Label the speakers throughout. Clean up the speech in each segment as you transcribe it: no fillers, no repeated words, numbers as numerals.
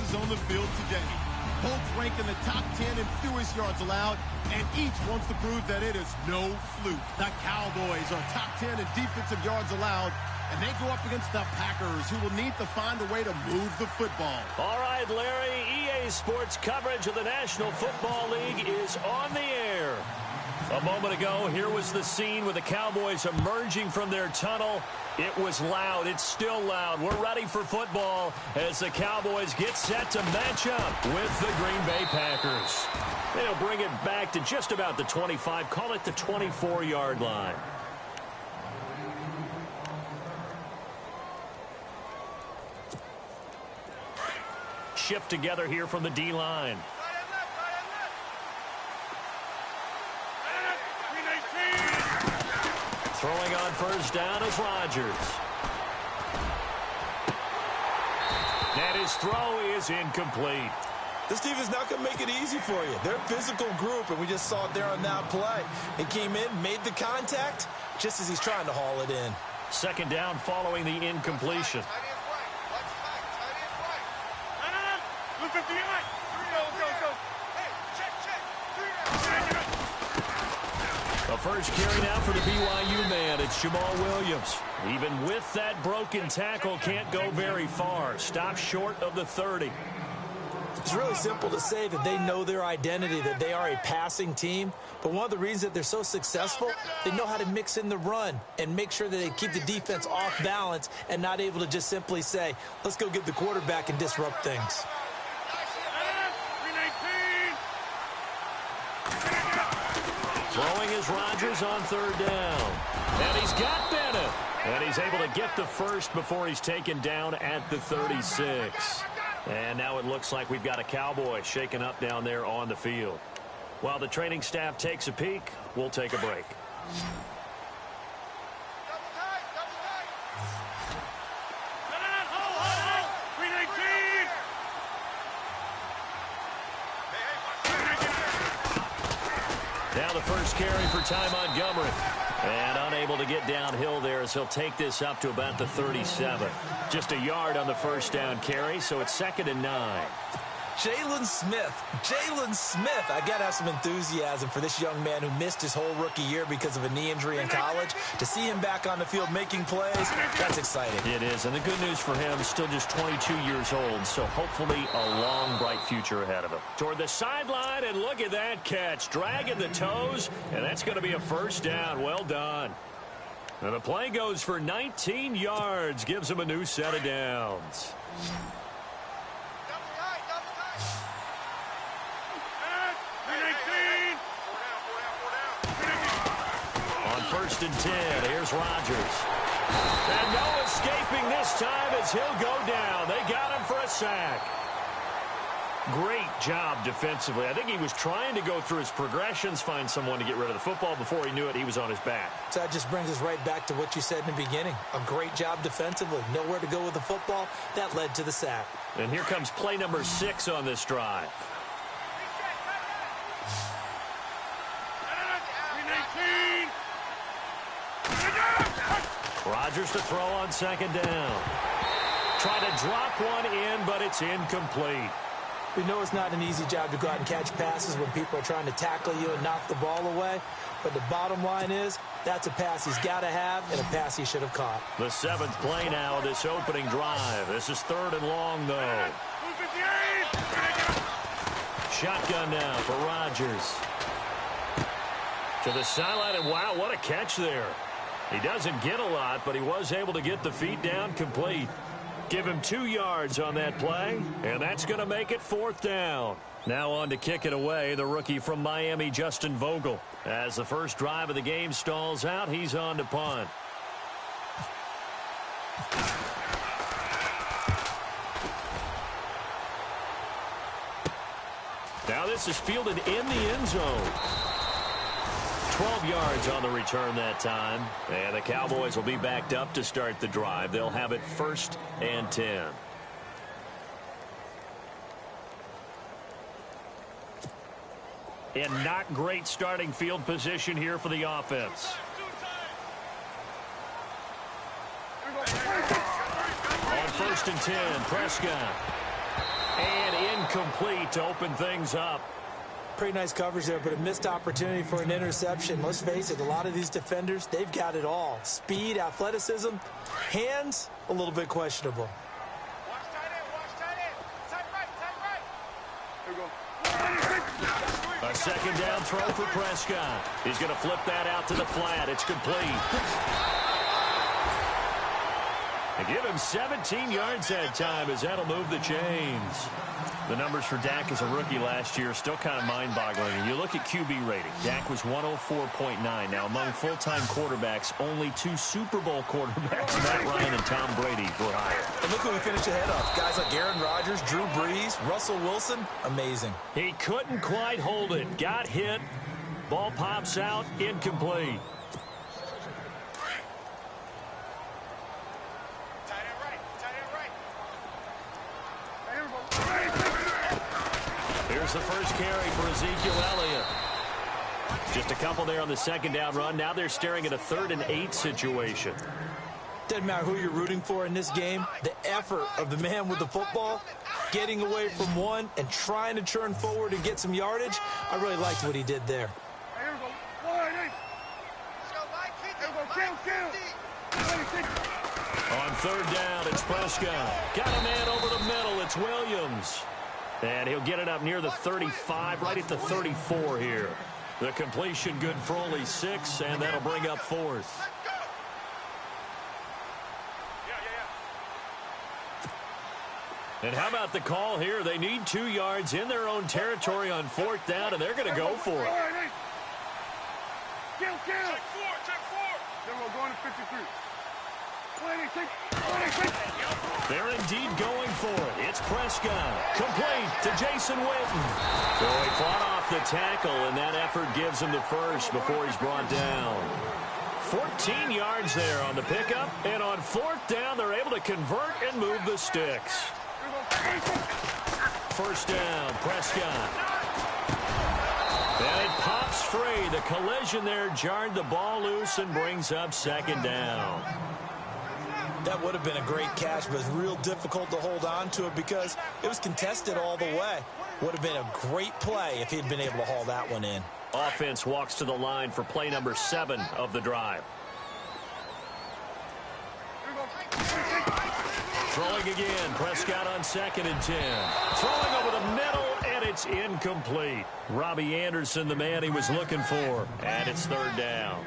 Speaker 1: offenses on the field today. Both rank in the top 10 in fewest yards allowed, and each wants to prove that it is no fluke. The Cowboys are top 10 in defensive yards allowed, and they go up against the Packers, who will need to find a way to move the football.
Speaker 2: All right, Larry, EA Sports coverage of the National Football League is on the air. A moment ago, here was the scene with the Cowboys emerging from their tunnel. It was loud. It's still loud. We're ready for football as the Cowboys get set to match up with the Green Bay Packers. They'll bring it back to just about the 25, call it the 24-yard line. Shift together here from the D-line. Throwing on first down is Rodgers. And his throw is incomplete.
Speaker 3: This team is not going to make it easy for you. They're a physical group, and we just saw it there on that play. He came in, made the contact, just as he's trying to haul it in.
Speaker 2: Second down following the incompletion. The first carry now for the BYU man. It's Jamal Williams. Even with that broken tackle, can't go very far. Stop short of the 30.
Speaker 3: It's really simple to say that they know their identity, that they are a passing team. But one of the reasons that they're so successful, they know how to mix in the run and make sure that they keep the defense off balance and not able to just simply say, let's go get the quarterback and disrupt things.
Speaker 2: Throwing is Rodgers on third down. And he's got Bennett. And he's able to get the first before he's taken down at the 36. And now it looks like we've got a Cowboy shaken up down there on the field. While the training staff takes a peek, we'll take a break. Now the first carry for Ty Montgomery. And unable to get downhill there as he'll take this up to about the 37. Just a yard on the first down carry, so it's 2nd and 9.
Speaker 3: Jalen Smith. I got to have some enthusiasm for this young man who missed his whole rookie year because of a knee injury in college. To see him back on the field making plays, that's exciting.
Speaker 2: It is, and the good news for him, still just 22 years old, so hopefully a long, bright future ahead of him. Toward the sideline, and look at that catch. Dragging the toes, and that's going to be a first down. Well done. And the play goes for 19 yards, gives him a new set of downs. First and 10. Here's Rodgers. And no escaping this time as he'll go down. They got him for a sack. Great job defensively. I think he was trying to go through his progressions, find someone to get rid of the football. Before he knew it, he was on his back.
Speaker 3: So that just brings us right back to what you said in the beginning. A great job defensively. Nowhere to go with the football. That led to the sack.
Speaker 2: And here comes play number 6 on this drive. Rodgers to throw on second down. Try to drop one in, but it's incomplete.
Speaker 3: We know it's not an easy job to go out and catch passes when people are trying to tackle you and knock the ball away. But the bottom line is, that's a pass he's got to have and a pass he should have caught.
Speaker 2: The 7th play now of this opening drive. This is 3rd and long, though. Shotgun now for Rodgers. To the sideline, and wow, what a catch there. He doesn't get a lot, but he was able to get the feet down complete. Give him 2 yards on that play, and that's going to make it 4th down. Now on to kick it away, the rookie from Miami, Justin Vogel. As the first drive of the game stalls out, he's on to punt. Now this is fielded in the end zone. 12 yards on the return that time. And the Cowboys will be backed up to start the drive. They'll have it 1st and 10. And not great starting field position here for the offense. On 1st and 10, Prescott. And incomplete to open things up.
Speaker 3: Pretty nice coverage there, but a missed opportunity for an interception. Let's face it, a lot of these defenders, they've got it all. Speed, athleticism, hands, a little bit questionable.
Speaker 4: Watch tight end, watch tight end. Tight right. Here we go.
Speaker 2: A second down throw for Prescott. He's going to flip that out to the flat. It's complete. They give him 17 yards that time as that'll move the chains. The numbers for Dak as a rookie last year are still kind of mind-boggling. And you look at QB rating. Dak was 104.9. Now, among full-time quarterbacks, only 2 Super Bowl quarterbacks, Matt Ryan and Tom Brady, were higher.
Speaker 3: And look who we finished ahead of. Guys like Aaron Rodgers, Drew Brees, Russell Wilson. Amazing.
Speaker 2: He couldn't quite hold it. Got hit. Ball pops out. Incomplete. Here's the first carry for Ezekiel Elliott. Just a couple there on the second down run. Now they're staring at a 3rd and 8 situation.
Speaker 3: Doesn't matter who you're rooting for in this game. The effort of the man with the football, getting away from one and trying to turn forward and get some yardage. I really liked what he did there.
Speaker 2: On 3rd down, it's Prescott. Got a man over the middle. It's Williams. And he'll get it up near the 35, right at the 34 here. The completion good for only 6, and that'll bring up 4th. And how about the call here? They need 2 yards in their own territory on 4th down, and they're going to go for it.
Speaker 4: Check 4. Then we're going to 53.
Speaker 2: They're indeed going for it. It's Prescott. Complete to Jason Witten. So he fought off the tackle, and that effort gives him the first before he's brought down. 14 yards there on the pickup, and on 4th down, they're able to convert and move the sticks. First down, Prescott. And it pops free. The collision there jarred the ball loose and brings up 2nd down.
Speaker 3: That would have been a great catch, but it's real difficult to hold on to it because it was contested all the way. Would have been a great play if he'd been able to haul that one in.
Speaker 2: Offense walks to the line for play number 7 of the drive. Throwing again. Prescott on 2nd and 10. Throwing over the middle, and it's incomplete. Robbie Anderson, the man he was looking for. And it's 3rd down.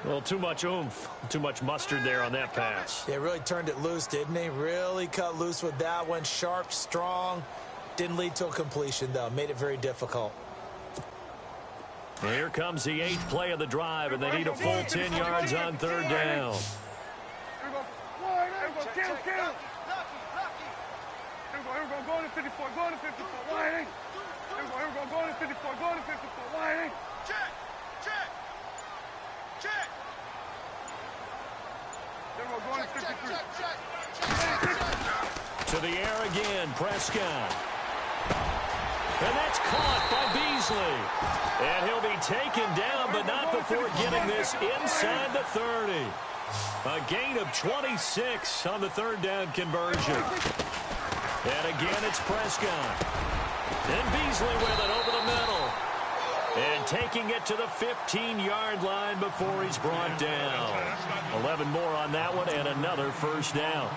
Speaker 2: Well, too much oomph, too much mustard there on that pass.
Speaker 3: Yeah, really turned it loose, didn't he? Really cut loose with that one. Sharp, strong. Didn't lead to a completion, though. Made it very difficult.
Speaker 2: Here comes the 8th play of the drive, and they need a full 10 yards on 3rd down.
Speaker 4: Go to 54, go to 54, line. Here we go, go to 54, go to 54, line. Check. Here we go, go to 53.
Speaker 2: To the air again, Prescott. And that's caught by Beasley. And he'll be taken down, but not before getting this inside the 30. A gain of 26 on the 3rd down conversion. And again, it's Prescott. And Beasley with it over the middle. And taking it to the 15-yard line before he's brought down. 11 more on that one and another first down.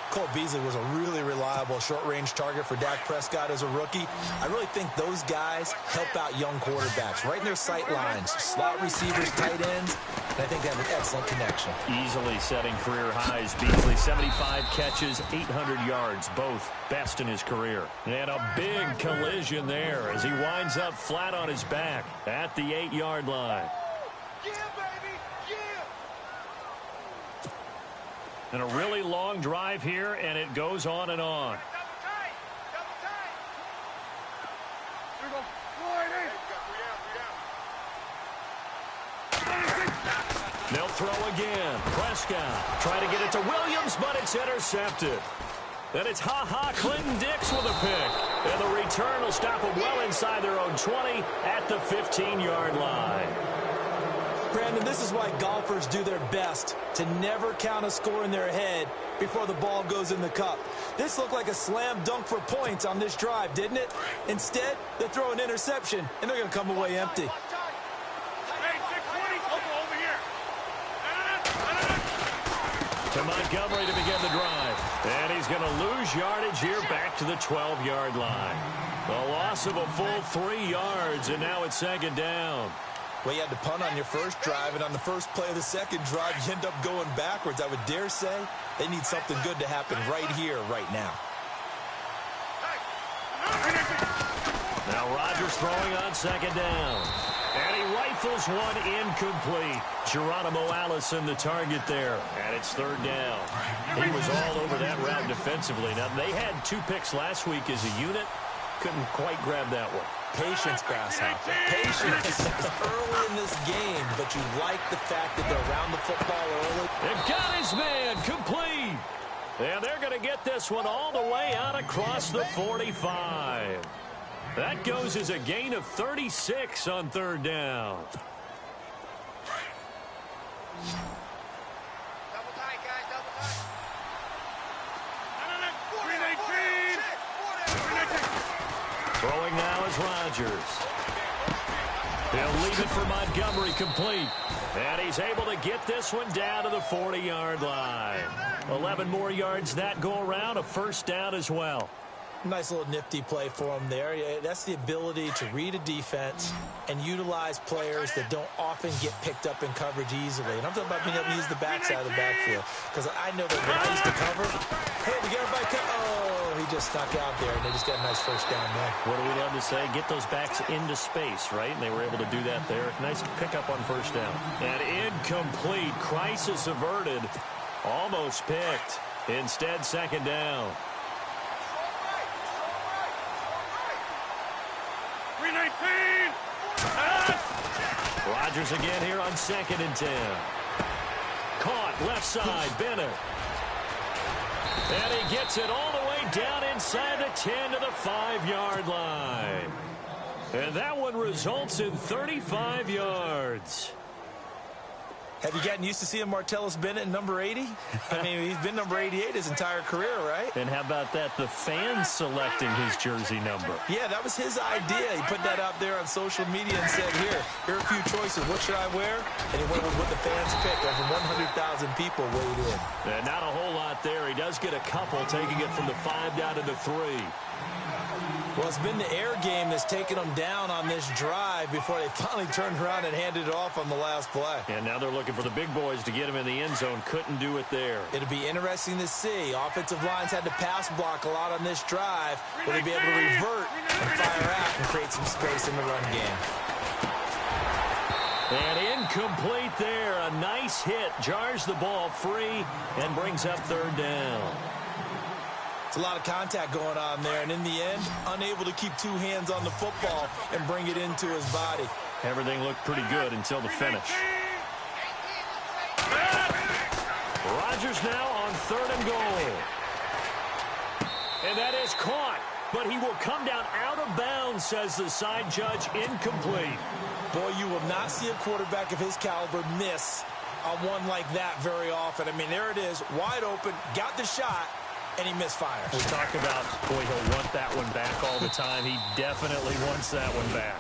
Speaker 3: Cole Beasley was a really reliable short-range target for Dak Prescott as a rookie. I really think those guys help out young quarterbacks right in their sight lines. Slot receivers, tight ends, and I think they have an excellent connection.
Speaker 2: Easily setting career highs. Beasley, 75 catches, 800 yards, both best in his career. And a big collision there as he winds up flat on his back at the 8-yard line. And a really long drive here, and it goes on and on. They'll throw again. Prescott trying to get it to Williams, but it's intercepted. Then it's Clinton Dix with a pick. And the return will stop them well inside their own 20 at the 15-yard line.
Speaker 3: Brandon, this is why golfers do their best to never count a score in their head before the ball goes in the cup. This looked like a slam dunk for points on this drive, didn't it? Instead, they throw an interception, and they're going to come away empty.
Speaker 2: To Montgomery to begin the drive. And he's going to lose yardage here back to the 12-yard line. A loss of a full 3 yards, and now it's second down.
Speaker 3: Well, you had to punt on your first drive, and on the first play of the second drive, you end up going backwards. I would dare say they need something good to happen right here, right now.
Speaker 2: Now Rodgers throwing on second down. And he rifles one incomplete. Geronimo Allison the target there. And it's third down. He was all over that route defensively. Now, they had 2 picks last week as a unit. Couldn't quite grab that one.
Speaker 3: Patience, Grasshopper. Patience early in this game, but you like the fact that they're around the football early.
Speaker 2: And got his man complete. And they're going to get this one all the way out across the 45. That goes as a gain of 36 on third down.
Speaker 4: Double tight, guys, double tight.
Speaker 2: Throwing now is Rodgers. He'll leave it for Montgomery, complete. And he's able to get this one down to the 40-yard line. 11 more yards that go around, a first down as well.
Speaker 3: Nice little nifty play for him there. That's the ability to read a defense and utilize players that don't often get picked up in coverage easily. And I'm talking about being able to use the backside of the backfield. Because I know that when I used to cover, hey, we got everybody he just stuck out there, and they just got a nice first down there.
Speaker 2: What do we love to say? Get those backs into space, right? And they were able to do that there. Nice pickup on first down. And incomplete. Crisis averted. Almost picked. Instead, second down.
Speaker 4: 319.
Speaker 2: Rodgers again here on 2nd and 10. Caught left side, Bennett. And he gets it all the way down inside the 10 to the 5-yard line. And that one results in 35 yards.
Speaker 3: Have you gotten used to seeing Martellus Bennett in number 80? I mean, he's been number 88 his entire career, right?
Speaker 2: And how about that? The fans selecting his jersey number.
Speaker 3: Yeah, that was his idea. He put that out there on social media and said, here are a few choices. What should I wear? And he went with what the fans picked. Over 100,000 people weighed in.
Speaker 2: And not a whole lot there. He does get a couple, taking it from the 5 down to the 3.
Speaker 3: Well, it's been the air game that's taken them down on this drive before they finally turned around and handed it off on the last play.
Speaker 2: And now they're looking for the big boys to get him in the end zone. Couldn't do it there.
Speaker 3: It'll be interesting to see. Offensive lines had to pass block a lot on this drive. Will they be able to revert and fire out and create some space in the run game?
Speaker 2: And incomplete there. A nice hit. Jars the ball free and brings up third down.
Speaker 3: It's a lot of contact going on there, and in the end, unable to keep 2 hands on the football and bring it into his body.
Speaker 2: Everything looked pretty good until the finish. Rodgers now on 3rd and goal. And that is caught, but he will come down out of bounds, says the side judge. Incomplete.
Speaker 3: Boy, you will not see a quarterback of his caliber miss on one like that very often. I mean, there it is, wide open, got the shot, and he misfires.
Speaker 2: We talk about, boy, he'll want that one back all the time. He definitely wants that one back.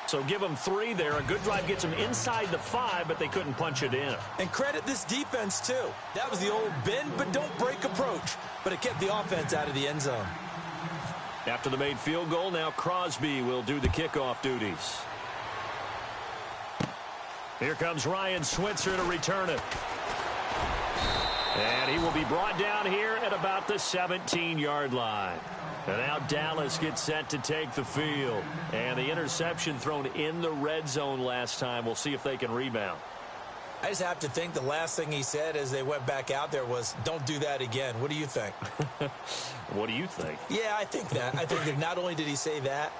Speaker 2: So give him 3 there. A good drive gets him inside the 5, but they couldn't punch it in.
Speaker 3: And credit this defense, too. That was the old bend but don't break approach, but it kept the offense out of the end zone.
Speaker 2: After the made field goal, now Crosby will do the kickoff duties. Here comes Ryan Switzer to return it. And he will be brought down here at about the 17-yard line. And now Dallas gets set to take the field. And the interception thrown in the red zone last time. We'll see if they can rebound.
Speaker 3: I just have to think the last thing he said as they went back out there was, don't do that again. What do you think?
Speaker 2: What do you think?
Speaker 3: Yeah, I think that. I think that not only did he say that,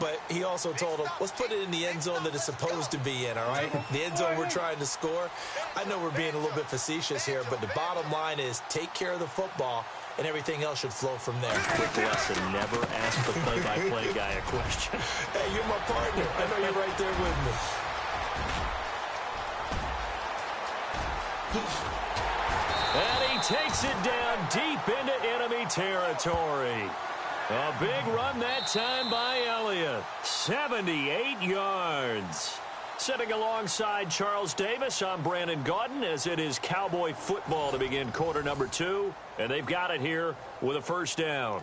Speaker 3: but he also told them, let's put it in the end zone that it's supposed to be in, all right? The end zone we're trying to score. I know we're being a little bit facetious here, but the bottom line is take care of the football, and everything else should flow from there.
Speaker 2: Quick lesson, never ask the play-by-play guy a question.
Speaker 3: Hey, you're my partner. I know you're right there with me.
Speaker 2: And he takes it down deep into enemy territory. A big run that time by Elliott. 78 yards. Sitting alongside Charles Davis, I'm Brandon Gaudin as it is Cowboy football to begin quarter number 2. And they've got it here with a first down.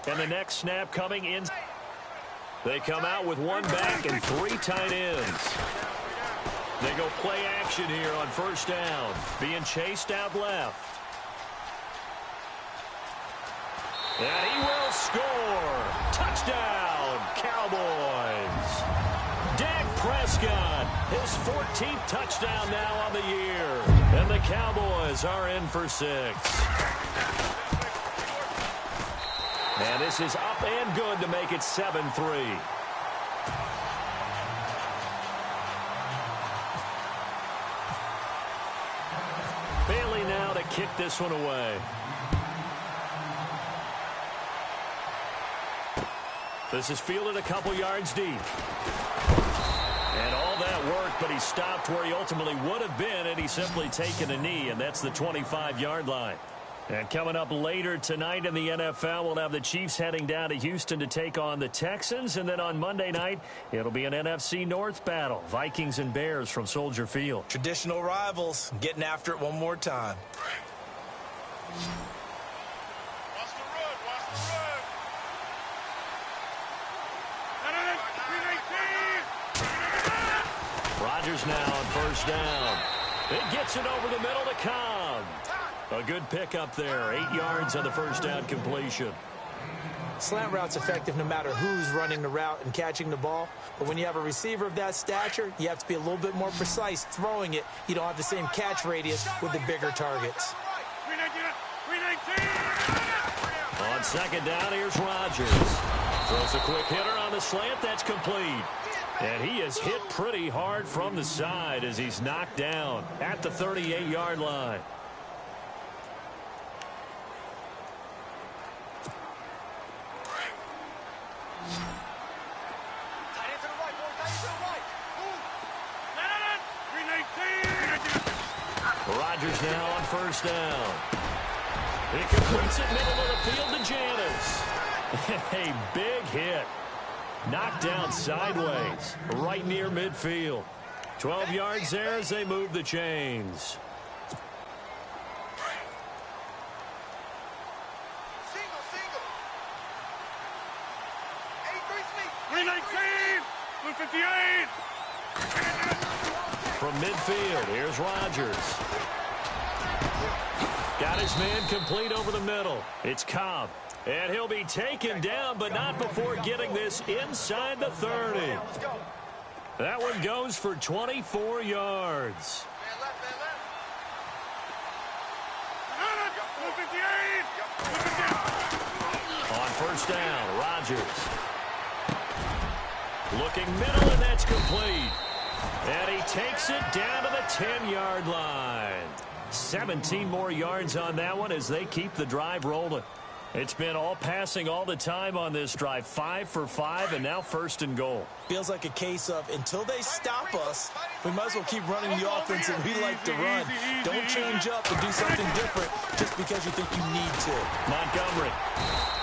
Speaker 2: And the next snap coming in. They come out with one back and 3 tight ends. They go play action here on first down. Being chased out left. And he will score. Touchdown, Cowboys. Dak Prescott, his 14th touchdown now on the year. And the Cowboys are in for 6. And this is up and good to make it 7-3. Bailey now to kick this one away. This is fielded a couple yards deep. And all that work, but he stopped where he ultimately would have been had he simply taken a knee, and that's the 25-yard line. And coming up later tonight in the NFL, we'll have the Chiefs heading down to Houston to take on the Texans. And then on Monday night, it'll be an NFC North battle. Vikings and Bears from Soldier Field.
Speaker 3: Traditional rivals getting after it one more time.
Speaker 4: Watch the road, watch the road.
Speaker 2: Rodgers now on first down. It gets it over the middle to Cobb. A good pickup there. 8 yards on the first down completion.
Speaker 3: Slant route's effective no matter who's running the route and catching the ball. But when you have a receiver of that stature, you have to be a little bit more precise throwing it. You don't have the same catch radius with the bigger targets.
Speaker 2: On second down, here's Rodgers. Throws a quick hitter on the slant. That's complete. And he is hit pretty hard from the side as he's knocked down at the 38-yard line. Rodgers now on first down. He completes it middle of the field to Janis. A big hit. Knocked down sideways, right near midfield. 12 yards there as they move the chains. From midfield, here's Rodgers. Got his man complete over the middle. It's Cobb. And he'll be taken down, but not before getting this inside the 30. That one goes for 24 yards. On first down, Rodgers. Looking middle, and that's complete. And he takes it down to the 10-yard line. 17 more yards on that one as they keep the drive rolling. It's been all passing all the time on this drive. 5 for 5, and now first and goal.
Speaker 3: Feels like a case of until they stop us, we might as well keep running the offense that we like to run. Don't change up and do something different just because you think you need to.
Speaker 2: Montgomery.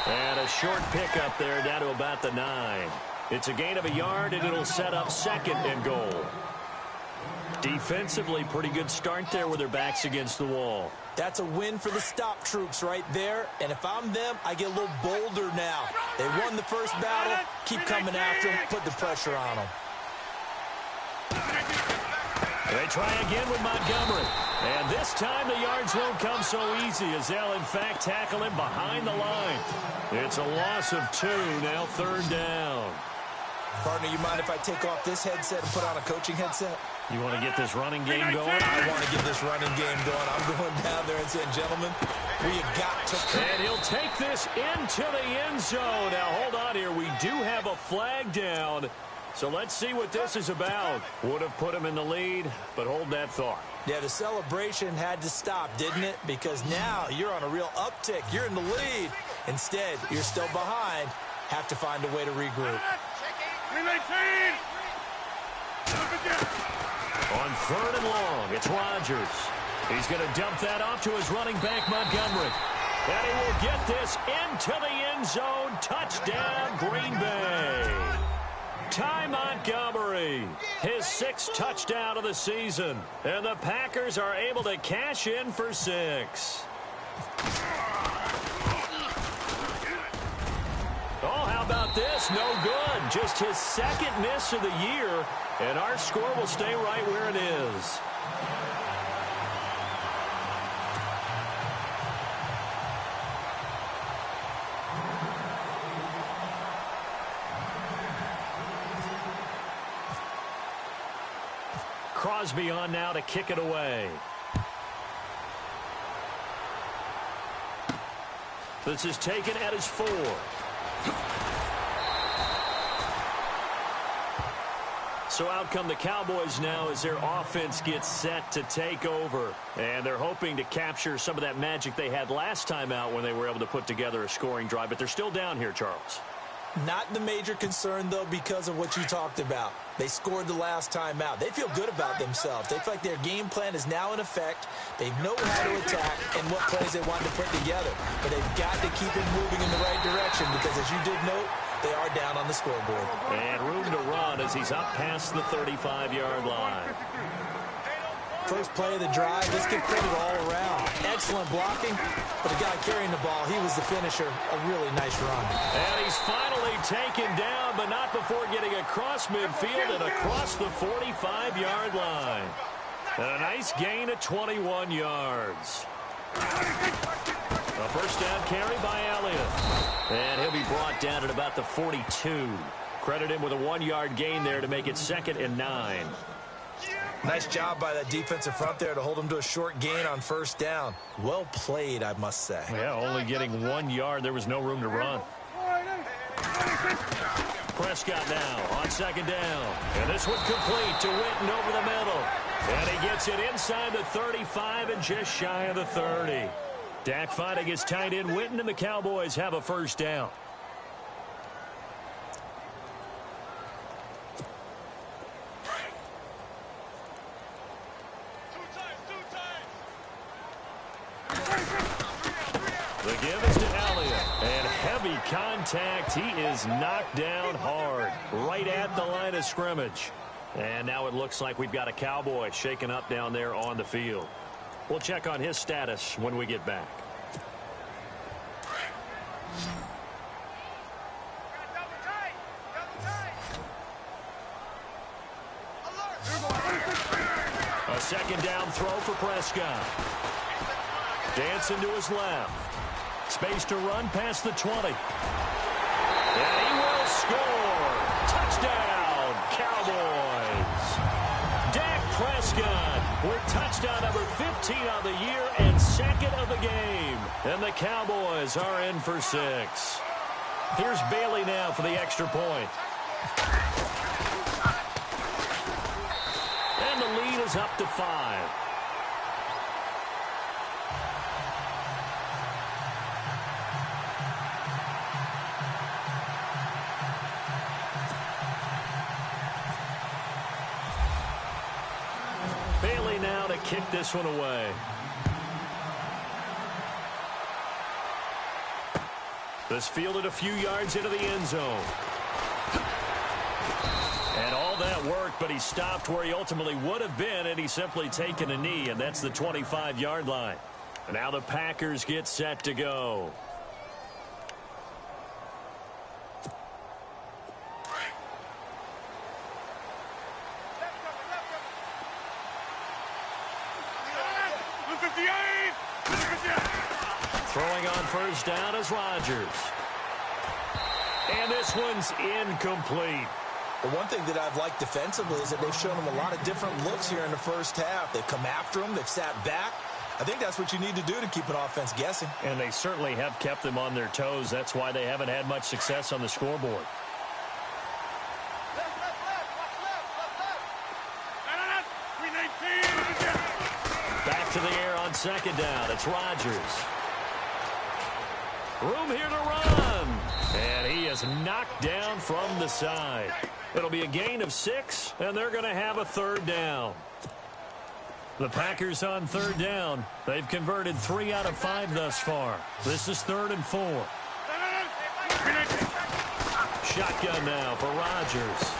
Speaker 2: And a short pickup there down to about the 9. It's a gain of a yard, and it'll set up second and goal. Defensively, pretty good start there with their backs against the wall.
Speaker 3: That's a win for the stop troops right there. And if I'm them, I get a little bolder now. They won the first battle. Keep coming after them. Put the pressure on them.
Speaker 2: They try again with Montgomery. And this time the yards won't come so easy as they'll, in fact, tackle him behind the line. It's a loss of 2, now third down.
Speaker 3: Partner, you mind if I take off this headset and put on a coaching headset?
Speaker 2: You want to get this running game going?
Speaker 3: I want to get this running game going. I'm going down there and saying, gentlemen, we have got to.
Speaker 2: And he'll take this into the end zone. Now, hold on here. We do have a flag down. So let's see what this is about. Would have put him in the lead, but hold that thought.
Speaker 3: Yeah, the celebration had to stop, didn't it? Because now you're on a real uptick. You're in the lead. Instead, you're still behind. Have to find a way to regroup.
Speaker 2: On 3rd and long, it's Rodgers. He's going to dump that off to his running back, Montgomery. And he will get this into the end zone. Touchdown, Green Bay. Ty Montgomery, his 6th touchdown of the season. And the Packers are able to cash in for 6. Oh, how about this? No good. Just his 2nd miss of the year. And our score will stay right where it is. Crosby on now to kick it away. This is taken at his 4. So out come the Cowboys now as their offense gets set to take over. And they're hoping to capture some of that magic they had last time out when they were able to put together a scoring drive. But they're still down here, Charles.
Speaker 3: Not the major concern, though, because of what you talked about. They scored the last time out. They feel good about themselves. They feel like their game plan is now in effect. They know how to attack and what plays they want to put together. But they've got to keep it moving in the right direction because, as you did note, they are down on the scoreboard.
Speaker 2: And room to run as he's up past the 35-yard line.
Speaker 3: First play of the drive, let's give credit all around. Excellent blocking, but the guy carrying the ball, he was the finisher. A really nice run.
Speaker 2: And he's finally taken down, but not before getting across midfield and across the 45-yard line. And a nice gain of 21 yards. A first down carry by Elliott. And he'll be brought down at about the 42. Credit him with a 1-yard gain there to make it 2nd and 9.
Speaker 3: Nice job by that defensive front there to hold him to a short gain on first down. Well played, I must say.
Speaker 2: Yeah, only getting 1 yard. There was no room to run. Prescott now on 2nd down. And this one complete to Witten over the middle. And he gets it inside the 35 and just shy of the 30. Dak finding his tight end Witten, and the Cowboys have a first down. The give is to Elliott. And heavy contact. He is knocked down hard right at the line of scrimmage. And now it looks like we've got a Cowboy shaken up down there on the field. We'll check on his status when we get back. A 2nd down throw for Prescott. Dancing to his left. Space to run past the 20. And he will score. Touchdown, Cowboys. Dak Prescott with touchdown number 15 on the year and 2nd of the game. And the Cowboys are in for 6. Here's Bailey now for the extra point. And the lead is up to 5. Bailey now to kick this one away. This fielded a few yards into the end zone. And all that worked, but he stopped where he ultimately would have been, and he's simply taken a knee, and that's the 25-yard line. And now the Packers get set to go. Throwing on first down is Rodgers. And this one's incomplete.
Speaker 3: The one thing that I've liked defensively is that they've shown him a lot of different looks here in the first half. They've come after him. They've sat back. I think that's what you need to do to keep an offense guessing.
Speaker 2: And they certainly have kept them on their toes. That's why they haven't had much success on the scoreboard. to the air on second down. It's Rodgers. Room here to run. And he is knocked down from the side. It'll be a gain of 6, and they're going to have a third down. The Packers on third down. They've converted 3 out of 5 thus far. This is 3rd and 4. Shotgun now for Rodgers.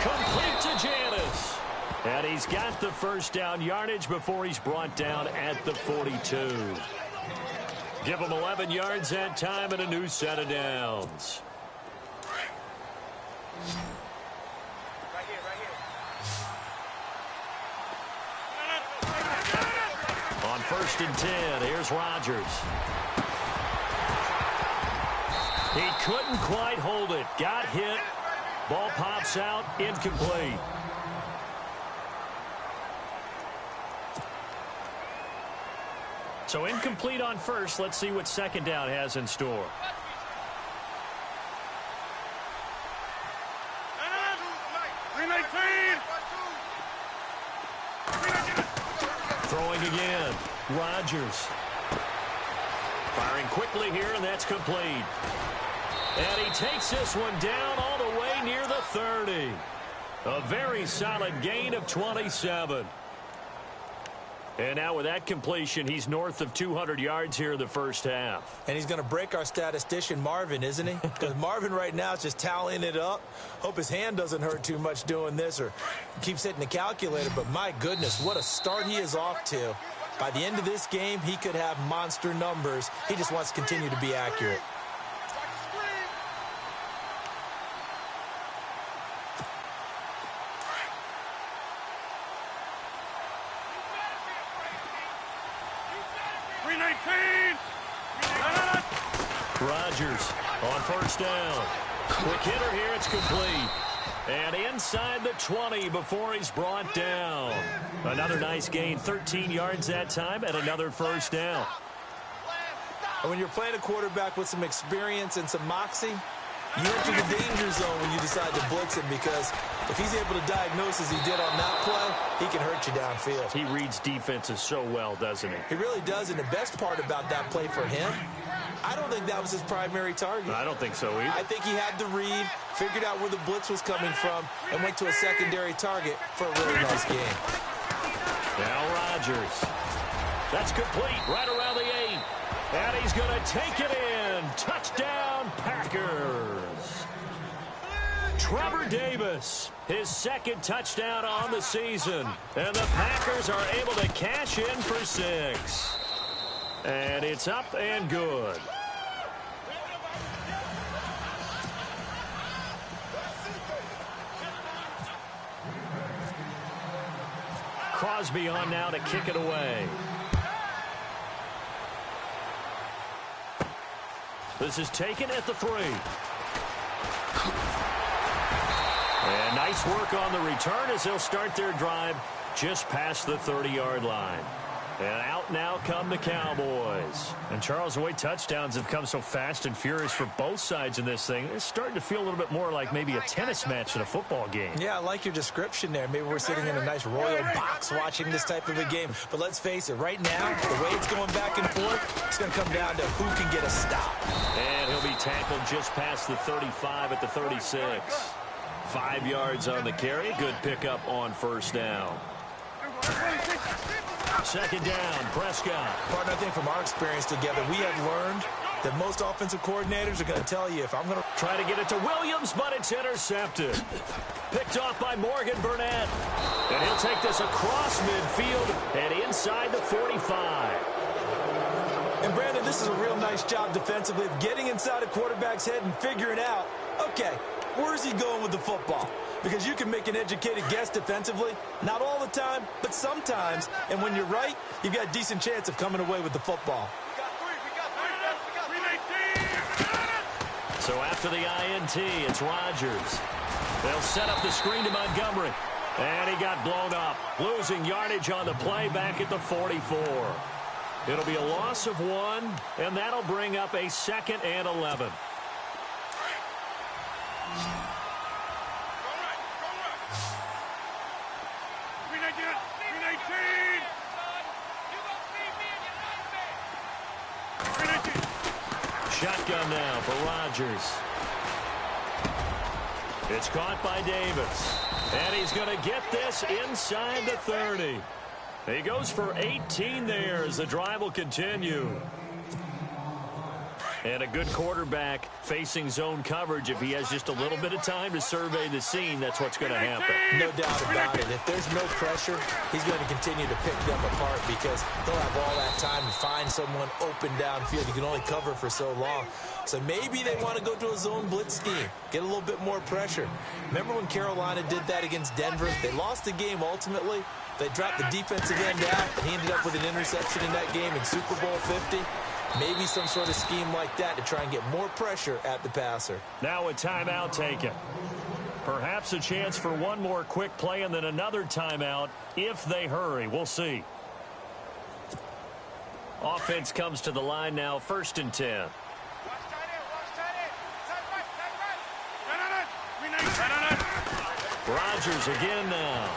Speaker 2: Complete to Janis. And he's got the first down yardage before he's brought down at the 42. Give him 11 yards that time and a new set of downs. On 1st and 10, here's Rodgers. He couldn't quite hold it. Got hit. Ball pops out. Incomplete. So incomplete on first. Let's see what second down has in store. Throwing again. Rodgers. Firing quickly here, and that's complete. And he takes this one down all the way near the 30. A very solid gain of 27. And now with that completion, he's north of 200 yards here in the first half.
Speaker 3: And he's going to break our statistician, Marvin, isn't he? Because Marvin right now is just tallying it up. Hope his hand doesn't hurt too much doing this or keeps hitting the calculator. But my goodness, what a start he is off to. By the end of this game, he could have monster numbers. He just wants to continue to be accurate.
Speaker 2: Rodgers on first down. Quick hitter here, it's complete. And inside the 20 before he's brought down. Another nice gain, 13 yards that time, and another first down.
Speaker 3: And when you're playing a quarterback with some experience and some moxie, you enter the danger zone when you decide to blitz him, because if he's able to diagnose as he did on that play, he can hurt you downfield.
Speaker 2: He reads defenses so well, doesn't he?
Speaker 3: He really does, and the best part about that play for him, I don't think that was his primary target.
Speaker 2: I don't think so either.
Speaker 3: I think he had the read, figured out where the blitz was coming from, and went to a secondary target for a really nice game.
Speaker 2: Now Rodgers. That's complete right around the 8. And he's going to take it in. Touchdown, Packers. Trevor Davis, his second touchdown on the season. And the Packers are able to cash in for 6. And it's up and good. Crosby on now to kick it away. This is taken at the 3. And nice work on the return as they'll start their drive just past the 30-yard line. And out now come the Cowboys. And Charles, the way touchdowns have come so fast and furious for both sides in this thing, it's starting to feel a little bit more like maybe a tennis match than a football game. Yeah, I like your description there. Maybe we're sitting in a nice royal box watching this type of a game. But let's face it, right now, the way it's going back and forth, it's going to come down to who can get a stop. And he'll be tackled just past the 35 at the 36. 5 yards on the carry. Good pickup on first down. Second down, Prescott.
Speaker 3: Partner, I think from our experience together, we have learned that most offensive coordinators are going to tell you, if I'm going to
Speaker 2: try to get it to Williams, but it's intercepted. Picked off by Morgan Burnett. And he'll take this across midfield and inside the 45.
Speaker 3: And Brandon, this is a real nice job defensively of getting inside a quarterback's head and figuring out, okay, where's he going with the football? Because you can make an educated guess defensively, not all the time, but sometimes. And when you're right, you've got a decent chance of coming away with the football.
Speaker 2: So after the INT, it's Rodgers. They'll set up the screen to Montgomery. And he got blown up, losing yardage on the play back at the 44. It'll be a loss of 1, and that'll bring up a 2nd and 11. Shotgun now for Rodgers. It's caught by Davis. And he's going to get this inside the 30. He goes for 18 there as the drive will continue. And a good quarterback facing zone coverage. If he has just a little bit of time to survey the scene, that's what's going to happen.
Speaker 3: No doubt about it. If there's no pressure, he's going to continue to pick them apart because he'll have all that time to find someone open downfield. You can only cover for so long. So maybe they want to go to a zone blitz scheme, get a little bit more pressure. Remember when Carolina did that against Denver? They lost the game ultimately. They dropped the defensive end out. He ended up with an interception in that game in Super Bowl 50. Maybe some sort of scheme like that to try and get more pressure at the passer.
Speaker 2: Now a timeout taken. Perhaps a chance for one more quick play and then another timeout if they hurry. We'll see. Offense comes to the line now, 1st and 10. Rodgers again now.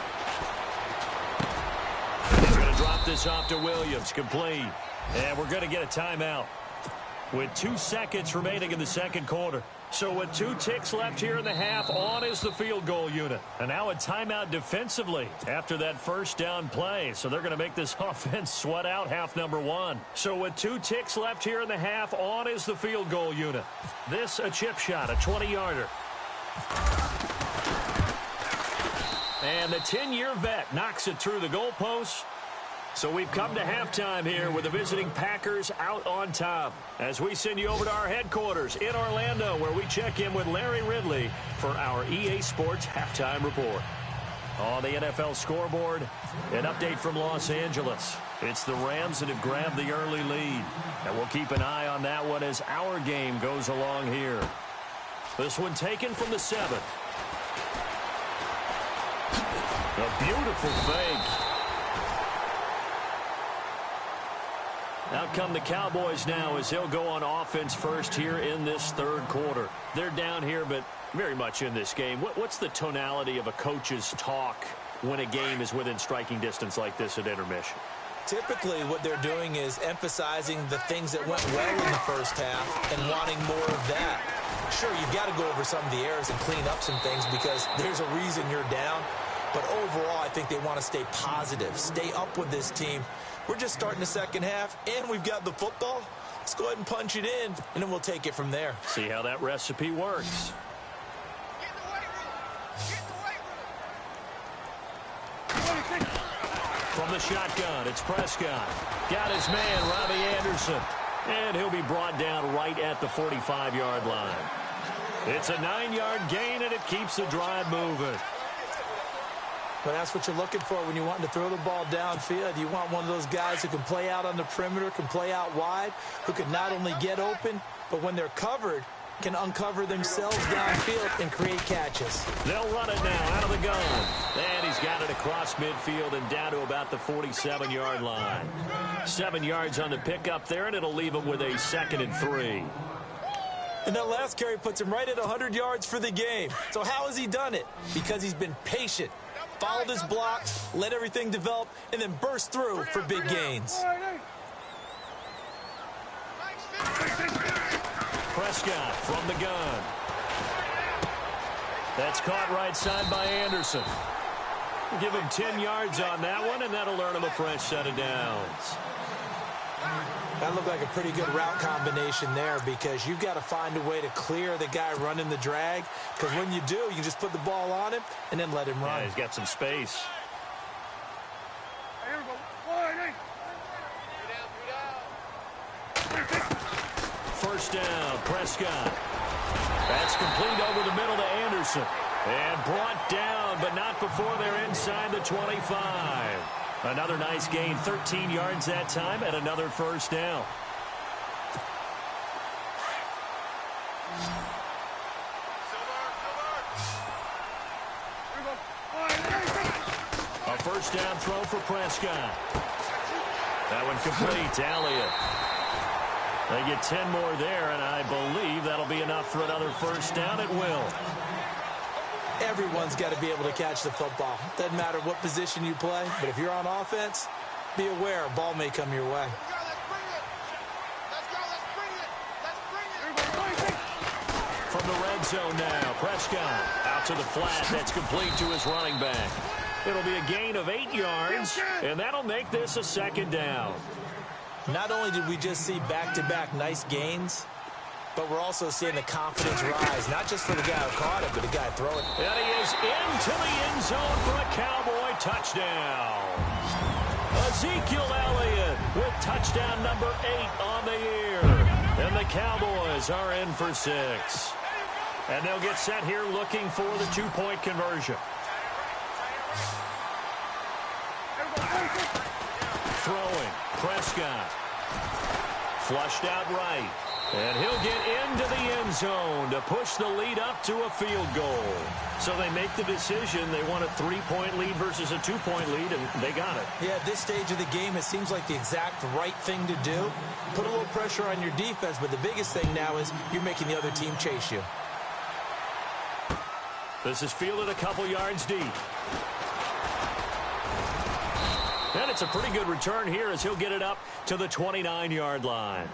Speaker 2: He's going to drop this off to Williams, complete. And we're going to get a timeout with 2 seconds remaining in the second quarter. So with 2 ticks left here in the half, on is the field goal unit. And now a timeout defensively after that first down play. So they're going to make this offense sweat out half number 1. So with 2 ticks left here in the half, on is the field goal unit. This a chip shot, a 20-yarder. And the 10-year vet knocks it through the goalpost. So we've come to halftime here with the visiting Packers out on top. As we send you over to our headquarters in Orlando, where we check in with Larry Ridley for our EA Sports Halftime Report. On the NFL scoreboard, an update from Los Angeles. It's the Rams that have grabbed the early lead. And we'll keep an eye on that one as our game goes along here. This one taken from the 7. A beautiful fake. Out come the Cowboys now as they'll go on offense first here in this third quarter. They're down here, but very much in this game. What's the tonality of a coach's talk when a game is within striking distance like this at intermission?
Speaker 3: Typically, what they're doing is emphasizing the things that went well in the first half and wanting more of that. Sure, you've got to go over some of the errors and clean up some things because there's a reason you're down. But overall, I think they want to stay positive, stay up with this team. We're just starting the second half, and we've got the football. Let's go ahead and punch it in, and then we'll take it from there.
Speaker 2: See how that recipe works. From the shotgun, it's Prescott. Got his man, Robbie Anderson. And he'll be brought down right at the 45-yard line. It's a 9-yard gain, and it keeps the drive moving.
Speaker 3: But that's what you're looking for when you want to throw the ball downfield. You want one of those guys who can play out on the perimeter, can play out wide, who can not only get open, but when they're covered, can uncover themselves downfield and create catches.
Speaker 2: They'll run it now out of the gun. And he's got it across midfield and down to about the 47-yard line. 7 yards on the pickup there, and it'll leave him with a 2nd and 3.
Speaker 3: And that last carry puts him right at 100 yards for the game. So how has he done it? Because he's been patient. Followed his blocks, let everything develop, and then burst through for big gains.
Speaker 2: Prescott from the gun. That's caught right side by Anderson. Give him 10 yards on that one, and that'll earn him a fresh set of downs.
Speaker 3: That looked like a pretty good route combination there because you've got to find a way to clear the guy running the drag because when you do, you can just put the ball on him and then let him run.
Speaker 2: Yeah, he's got some space. First down, Prescott. That's complete over the middle to Anderson. And brought down, but not before they're inside the 25. Another nice gain, 13 yards that time, and another first down. A first down throw for Prescott. That one complete to Elliott. They get 10 more there, and I believe that'll be enough for another first down. It will.
Speaker 3: Everyone's got to be able to catch the football. Doesn't matter what position you play, but if you're on offense, be aware a ball may come your way.
Speaker 2: the red zone now. Prescott out to the flat. That's complete to his running back. It'll be a gain of 8 yards, and that'll make this a second down.
Speaker 3: Not only did we just see back-to-back nice gains, but we're also seeing the confidence rise, not just for the guy who caught it, but the guy throwing it.
Speaker 2: And he is into the end zone for a Cowboy touchdown. Ezekiel Elliott with touchdown number 8 on the year. And the Cowboys are in for 6. And they'll get set here looking for the 2-point conversion. Throwing, Prescott. Flushed out right. And he'll get into the end zone to push the lead up to a field goal. So they make the decision. They want a 3-point lead versus a 2-point lead, and they got it.
Speaker 3: Yeah, at this stage of the game, it seems like the exact right thing to do. Put a little pressure on your defense, but the biggest thing now is you're making the other team chase you.
Speaker 2: This is fielded a couple yards deep. And it's a pretty good return here as he'll get it up to the 29-yard line.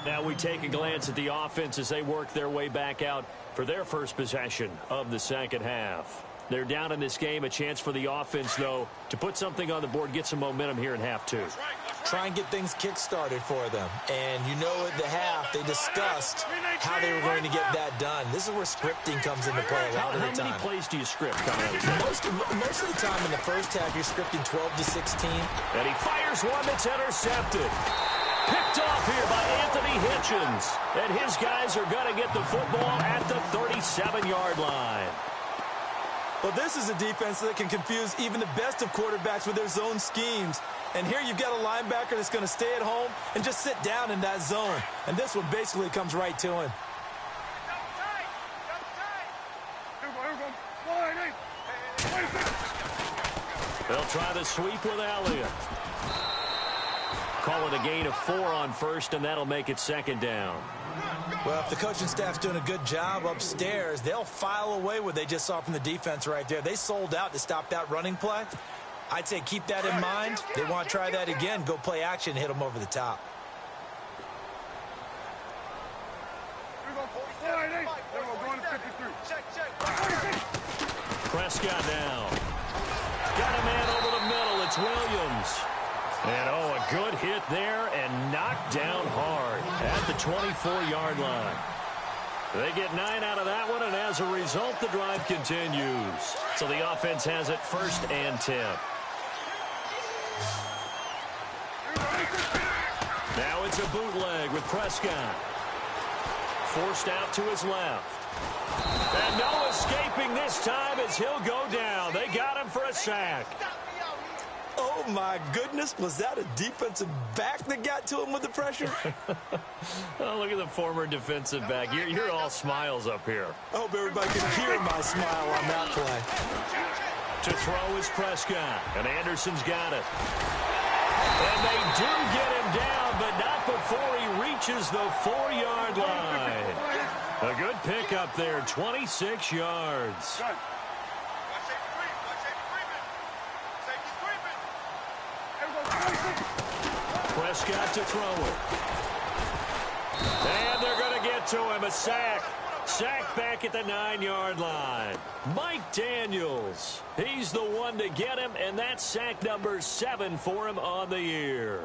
Speaker 2: Now we take a glance at the offense as they work their way back out for their first possession of the second half. They're down in this game. A chance for the offense, though, to put something on the board, get some momentum here in half 2.
Speaker 3: Try and get things kick-started for them. And you know at the half, they discussed how they were going to get that done. This is where scripting comes into play a lot of the time.
Speaker 2: How many plays do you script coming out of the
Speaker 3: Most of the time in the first half, you're scripting 12 to 16.
Speaker 2: And he fires one that's intercepted. Picked off here by Anthony Hitchens. And his guys are going to get the football at the 37-yard line.
Speaker 3: Well, this is a defense that can confuse even the best of quarterbacks with their zone schemes. And here you've got a linebacker that's going to stay at home and just sit down in that zone. And this one basically comes right to him.
Speaker 2: They'll try the sweep with Elliott. Call it a gain of 4 on first, and that'll make it second down.
Speaker 3: Well, if the coaching staff's doing a good job upstairs, they'll file away what they just saw from the defense right there. They sold out to stop that running play. I'd say keep that in mind. They want to try that again. Go play action, hit them over the top.
Speaker 2: Prescott now. Got a man over the middle. It's Williams. And, oh, a good hit there and knocked down hard at the 24-yard line. They get 9 out of that one, and as a result, the drive continues. So the offense has it 1st and 10. Now it's a bootleg with Prescott. Forced out to his left. And no escaping this time as he'll go down. They got him for a sack.
Speaker 3: Oh, my goodness. Was that a defensive back that got to him with the pressure?
Speaker 2: Oh, look at the former defensive back. You're all smiles up here.
Speaker 3: I hope everybody can hear my smile on that play.
Speaker 2: To throw is Prescott, and Anderson's got it. And they do get him down, but not before he reaches the 4-yard line. A good pickup there, 26 yards. Prescott to throw it. And they're going to get to him. A sack. Sack back at the 9-yard line. Mike Daniels. He's the one to get him, and that's sack number 7 for him on the year.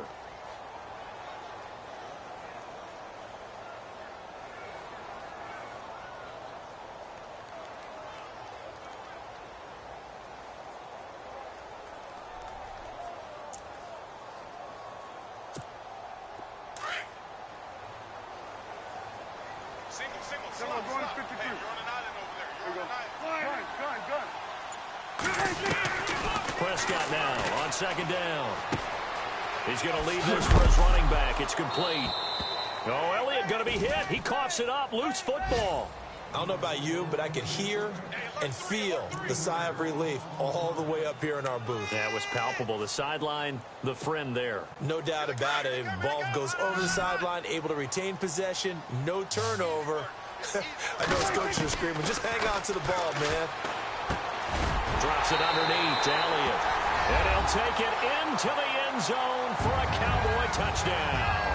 Speaker 2: Prescott now on 2nd down. He's going to lead this for his running back. It's complete. Oh, Elliott going to be hit. He coughs it up. Loose football.
Speaker 3: I don't know about you, but I could hear and feel the sigh of relief all the way up here in our booth.
Speaker 2: That was palpable. The sideline, the friend there.
Speaker 3: No doubt about it. The ball goes over the sideline, able to retain possession, no turnover. I know his coaches are screaming, just hang on to the ball, man.
Speaker 2: Drops it underneath to Elliott. And he'll take it into the end zone for a Cowboy touchdown.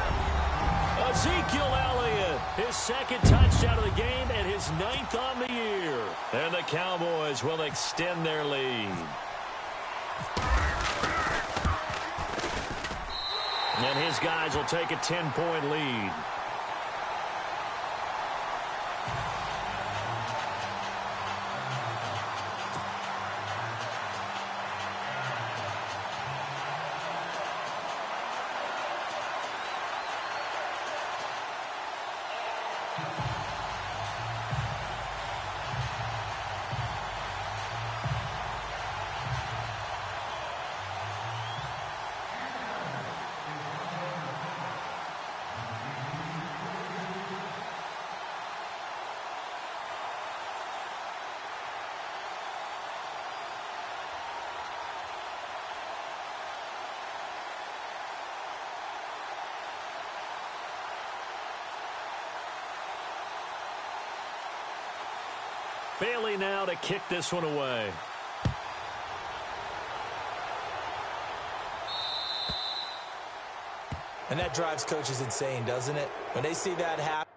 Speaker 2: Ezekiel Elliott, his second touchdown of the game and his 9th on the year. And the Cowboys will extend their lead. And his guys will take a 10-point lead. Bailey now to kick this one away.
Speaker 3: And that drives coaches insane, doesn't it? When they see that happen.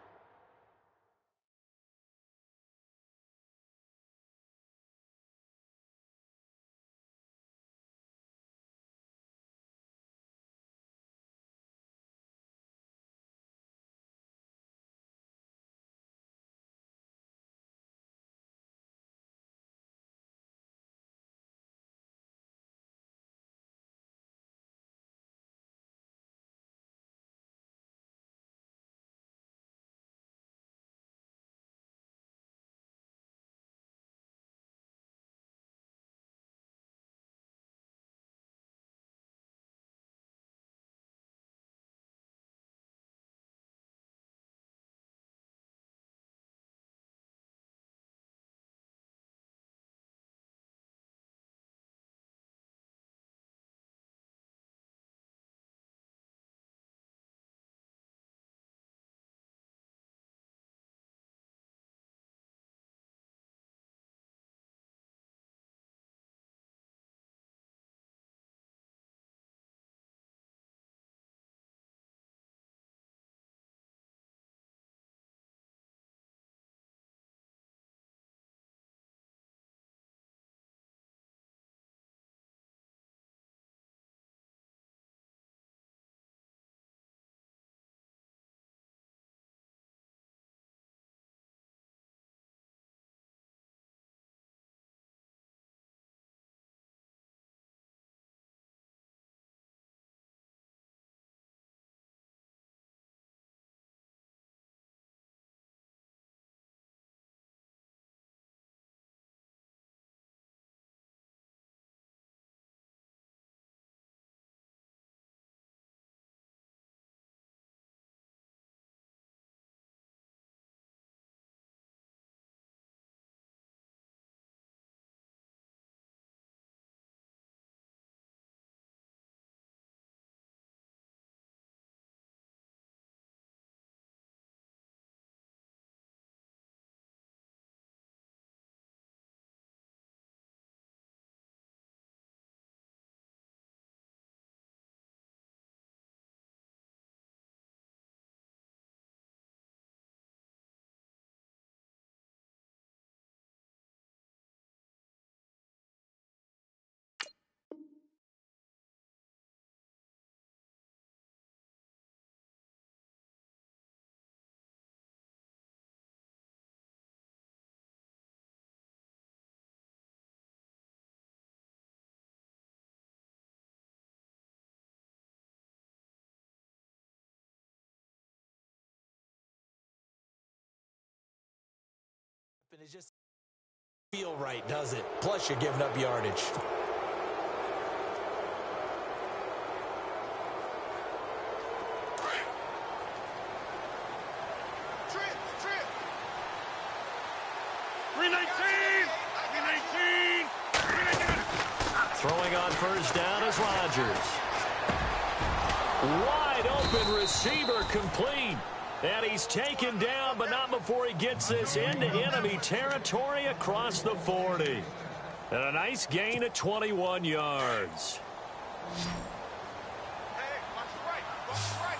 Speaker 3: And it just feel right, does it? Plus, you're giving up yardage.
Speaker 2: Throwing on first down is Rodgers. Wide open receiver complete. And he's taken down, but not before he gets this into enemy territory across the 40. And a nice gain of 21 yards.
Speaker 4: Hey, watch the right. Watch the right.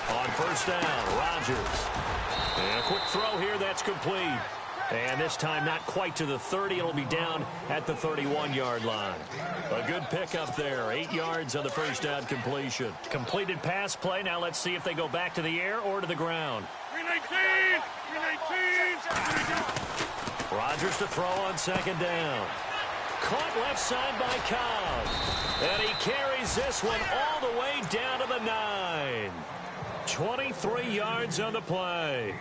Speaker 2: On first down, Rodgers. And a quick throw here that's complete. And this time not quite to the 30. It'll be down at the 31-yard line. A good pickup there. 8 yards on the first down completion. Completed pass play. Now let's see if they go back to the air or to the ground.
Speaker 4: 319!
Speaker 2: Rodgers to throw on second down. Caught left side by Cobb. And he carries this one all the way down to the 9. 23 yards on the play.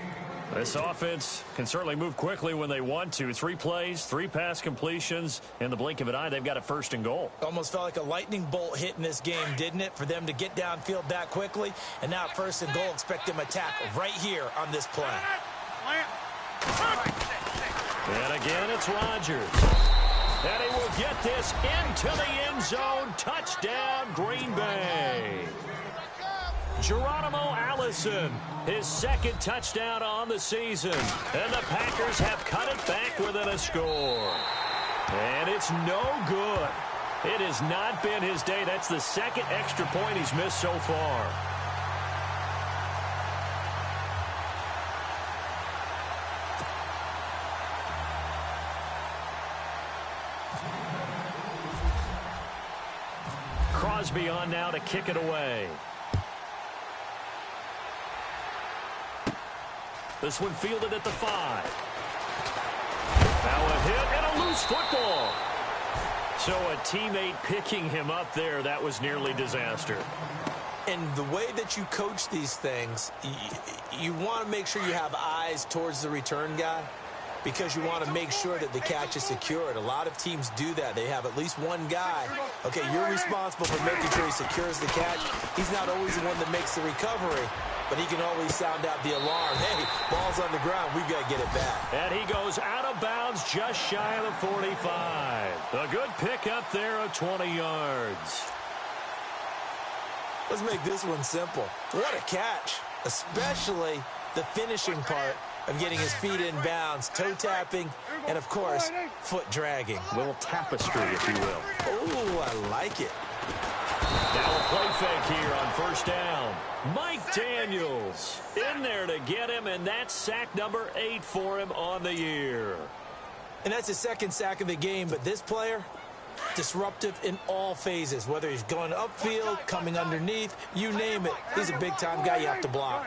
Speaker 2: This offense can certainly move quickly when they want to. 3 plays, 3 pass completions. In the blink of an eye, they've got a first and goal.
Speaker 3: Almost felt like a lightning bolt hit in this game, didn't it? For them to get downfield that quickly. And now first and goal, expect them to attack right here on this play.
Speaker 2: And again, it's Rodgers. And he will get this into the end zone. Touchdown, Green Bay. Geronimo Allison, his second touchdown on the season. And the Packers have cut it back within a score. And it's no good. It has not been his day. That's the second extra point he's missed so far. Crosby on now to kick it away. This one fielded at the 5. Now a hit and a loose football. So a teammate picking him up there, that was nearly disaster.
Speaker 3: And the way that you coach these things, you want to make sure you have eyes towards the return guy because you want to make sure that the catch is secured. A lot of teams do that. They have at least one guy. Okay, you're responsible for making sure he secures the catch. He's not always the one that makes the recovery, but he can always sound out the alarm. Hey, ball's on the ground. We've got to get it back.
Speaker 2: And he goes out of bounds just shy of the 45. A good pickup there of 20 yards.
Speaker 3: Let's make this one simple. What a catch, especially the finishing part of getting his feet in bounds, toe tapping, and, of course, foot dragging.
Speaker 2: A little tapestry, if you will.
Speaker 3: Oh, I like it.
Speaker 2: Now a play fake here on first down. Mike Daniels in there to get him, and that's sack number 8 for him on the year.
Speaker 3: And that's his second sack of the game, but this player, disruptive in all phases, whether he's going upfield, coming underneath, you name it. He's a big-time guy you have to block.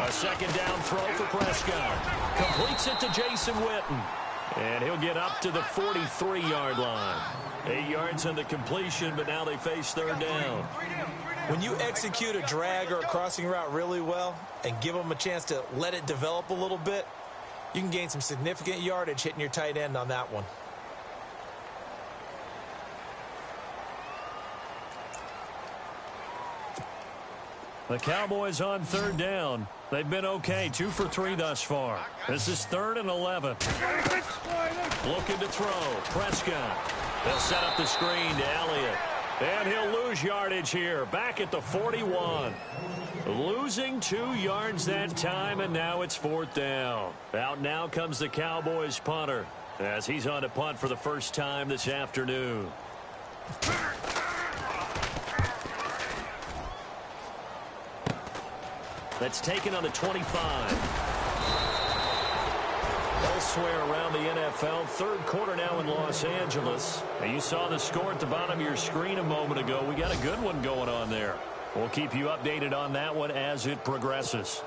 Speaker 2: A second down throw for Prescott. Completes it to Jason Witten. And he'll get up to the 43-yard line. 8 yards on the completion, but now they face third down.
Speaker 3: When you execute a drag or a crossing route really well and give them a chance to let it develop a little bit, you can gain some significant yardage hitting your tight end on that one.
Speaker 2: The Cowboys on third down. They've been okay, 2 for 3 thus far. This is 3rd and 11. Looking to throw. Prescott. They'll set up the screen to Elliott. And he'll lose yardage here. Back at the 41. Losing 2 yards that time, and now it's 4th down. Out now comes the Cowboys punter as he's on to punt for the first time this afternoon. That's taken on the 25. Elsewhere around the NFL, third quarter now in Los Angeles. And you saw the score at the bottom of your screen a moment ago. We got a good one going on there. We'll keep you updated on that one as it progresses.